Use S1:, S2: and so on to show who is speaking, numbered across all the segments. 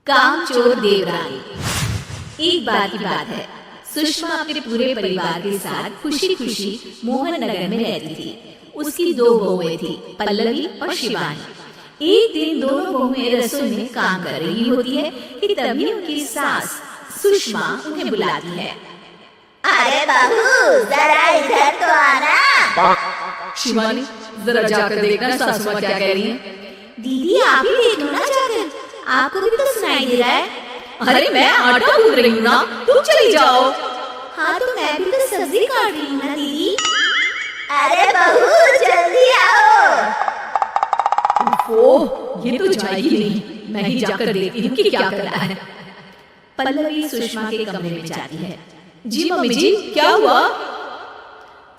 S1: कामचोर देवरानी। एक बार की बात है, सुषमा अपने पूरे परिवार के साथ खुशी खुशी मोहन नगर में रहती थी। उसकी दो बहुएं थी, पल्लवी और शिवानी। एक दिन दोनों बहुएं रसोई में काम कर रही होती है कि तभी उनकी सास सुषमा उन्हें बुलाती है।
S2: अरे बहू, जरा इधर तो आना।
S3: शिवानी, जरा जाकर देखना सासू माँ क्या कह रही है।
S1: दीदी आप ही देख लो ना जाकर, आपको भी तो सुनाई दे रहा है।
S3: अरे मैं आटा गूंथ रही हूँ ना, तुम चली जाओ।
S1: हाँ तो मैं भी तो सब्जी काट रही हूँ ना दीदी।
S2: अरे बहू, जल्दी आओ।
S3: ओह, ये तो जाएगी नहीं, मैं ही जाकर देखती हूँ कि क्या कर रहा है।
S1: पल्लवी सुषमा के कमरे में जाती है।
S3: जी मम्मी जी, क्या हुआ?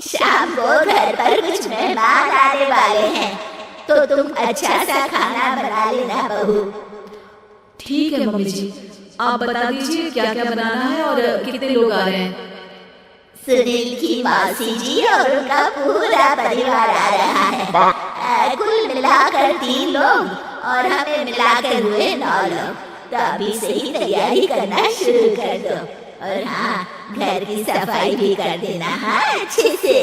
S2: शाम को घर पर कुछ मेहमान आने वाले हैं, तो तुम अच्छा सा खाना बना लेना बहू।
S3: ठीक है मम्मी जी, आप बता दीजिए क्या क्या बनाना है और कितने लोग आ रहे हैं।
S2: सुनील की मौसी जी और उनका पूरा परिवार आ रहा है। कुल मिलाकर 3 लोग और हमें मिलाकर हुए 9 लोग। तो अभी से ही तैयारी करना शुरू कर दो। और हाँ, घर की सफाई भी कर देना, हाँ, अच्छे से।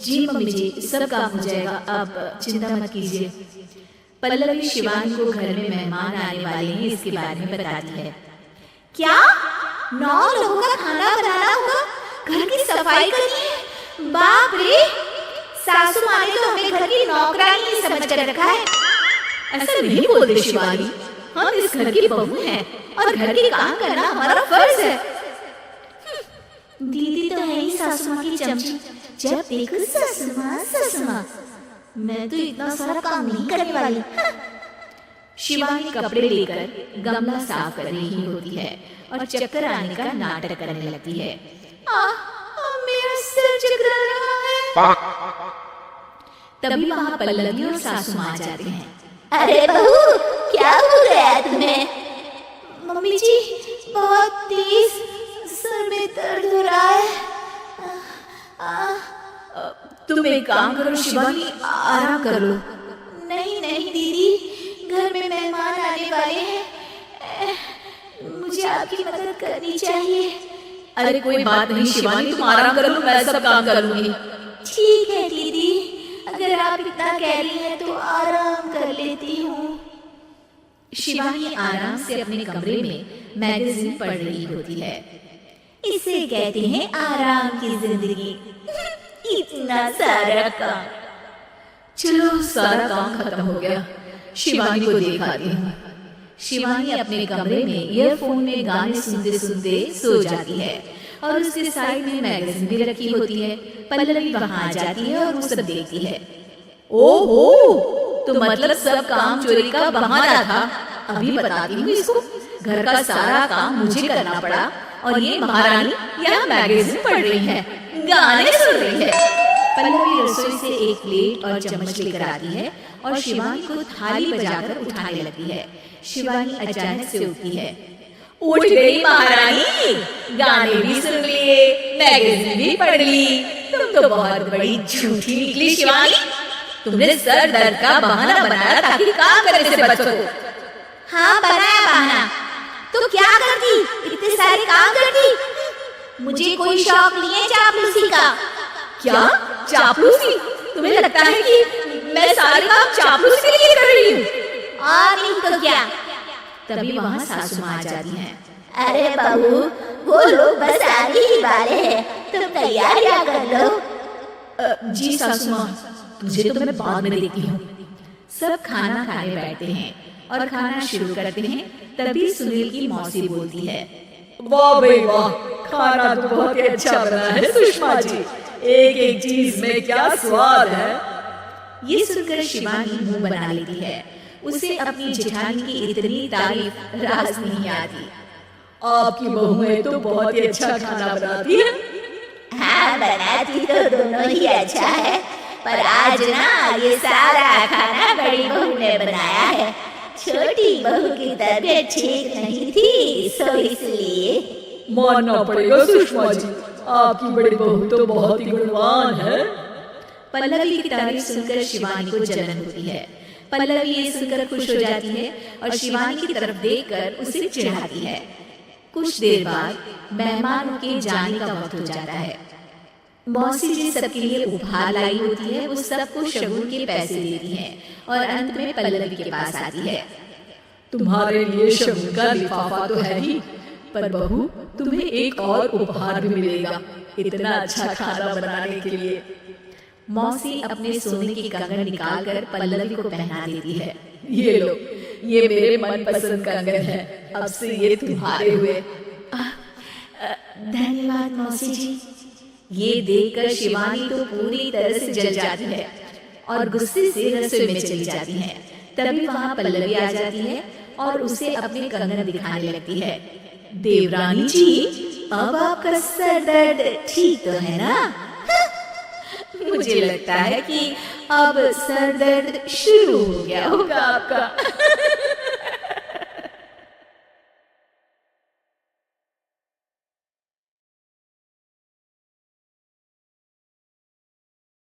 S1: जी मम्मी जी, सब काम हो जाएगा, आप चिंता मत कीजिए। पल्लवी शिवानी को घर में मेहमान आने वाले हैं इसके बारे में बताती है। क्या 9 लोगों का खाना बनाना होगा, घर की सफाई करनी है? बाप रे, सासू माँ ने तो हमें घर की नौकरानी ही समझ कर रखा है।
S3: ऐसा नहीं बोलते शिवानी, हम इस घर की बहू हैं और घर के काम करना हमारा फर्ज है।
S1: दीदी तो है ही सासू माँ की चमची, जब देखो सासू माँ। मैं तो इतना सारा काम नहीं करने वाली। शिवानी कपड़े लेकर गमला साफ कर रही होती है और चक्कर आने का नाटक करने लगती है। मेरा सिर चकरा रहा है। तभी वहाँ पल्लवी और सासू माँ आ जाते हैं।
S2: अरे बहू, क्या हो गया तुम्हें?
S1: मम्मी जी, बहुत तेज सर में दर्द हो रहा है।
S3: तुम एक काम करो शिवानी, आराम कर लो।
S1: नहीं नहीं दीदी, घर में मेहमान आने वाले हैं, मुझे आपकी मदद करनी चाहिए।
S3: अरे कोई बात नहीं शिवानी, तुम आराम कर लो, मैं सब काम कर लूंगी।
S1: ठीक है दीदी, अगर आप इतना कह रही हैं तो आराम कर लेती हूँ। शिवानी आराम से अपने कमरे में मैगजीन पढ़ रही होती है। इसे कहते हैं आराम की जिंदगी। इतना सारा काम।
S3: चलो सारा काम खत्म हो गया, शिवानी को दिखाती हूँ।
S1: शिवानी अपने कमरे में ईयरफोन में गाने सुनते सुनते सो जाती है और उसके साइड में मैगजीन भी रखी होती है। पल्लवी वहाँ आ जाती है और वो सब देखती है।
S3: ओहो, तो मतलब सब काम चोरी का बहाना था। अभी बताती हूँ इसको, घर का सारा काम मुझे करना पड़ा और ये महारानी यहाँ मैगजीन पढ़ रही है, गाने सुन रही है।
S1: पल्लवी रसोई से एक प्लेट और चम्मच लेकर आती है और शिवानी को थाली बजाकर उठाने लगती है। शिवानी अचानक से उठती है।
S3: उठ गई महारानी, गाने भी सुन लिए, मैगजीन भी पढ़ ली। तुम तो बहुत बड़ी झूठी निकली शिवानी। तुमने सर दर्द का बहाना बनाया ताकि काम करने से बच सको।
S1: हाँ, बनाया बहाना। तो क्या करती, इतने सारे काम करती। मुझे कोई शौक नहीं है चापलूसी का।
S3: क्या चापलूसी? तुम्हें लगता है कि मैं सारे काम चापलूसी के लिए कर रही हूँ?
S1: और नहीं तो क्या। तभी वहाँ सासू माँ आ जाती हैं।
S2: अरे बहू, वो लोग बस आने ही वाले हैं, तुम तैयारियां कर लो।
S3: जी सासू माँ, तुझे तो मैं बाद में देखती हूँ।
S1: सब खाना खाने बैठते हैं और खाना शुरू करते हैं। तभी सुनील की मौसी बोलती है।
S3: वाह भाई वाह, खाना तो बहुत ही अच्छा बना है सुषमा जी, एक एक चीज में क्या स्वाद है।
S1: ये सुनकर शिवानी मुंह बना लेती है। उसे अपनी जेठानी की इतनी तारीफ रास नहीं आती।
S3: आपकी बहुएं तो बहुत ही अच्छा खाना बनाती है।
S2: हाँ, बनाती तो दोनों ही अच्छा है, पर आज ना ये सारा खाना बड़ी बहू ने बनाया है। छोटी बहू की तबीयत ठीक नहीं थी, सो इसलिए।
S3: मानना पड़ेगा सुषमा जी, आपकी बड़ी बहू तो बहुत ही गुणवान है।
S1: पल्लवी की तारीफ सुनकर शिवानी को जलन होती है,
S3: पल्लवी ये सुनकर खुश हो जाती है और शिवानी की तरफ देखकर उसे चिढ़ाती है। कुछ देर बाद मेहमानों के जाने का वक्त हो जाता है। मौसी जी सबके लिए उपहार लाई होती है, वो सबको शगुन के पैसे देती है और अंत में पल्लवी के पास आती है।
S4: तुम्हारे लिए शगुन का लिफाफा तो है ही, पर बहू तुम्हें एक और उपहार भी मिलेगा इतना अच्छा खाना बनाने के लिए।
S3: मौसी अपने सोने की कंगन निकालकर पल्लवी को पहना देती है।
S4: ये लो, ये मेरे मनपसंद कंगन है, अब से ये तुम्हारे हुए।
S1: धन्यवाद मौसी जी।
S3: ये देखकर शिवानी तो पूरी तरह से जल जाती है और गुस्से से रसोई में चली जाती है। तभी वहाँ पल्लवी आ जाती है और उसे अपने कंगन दिखाने लगती है। देवरानी जी, अब आपका सर दर्द ठीक तो है ना? मुझे लगता है कि अब सर दर्द शुरू हो गया होगा।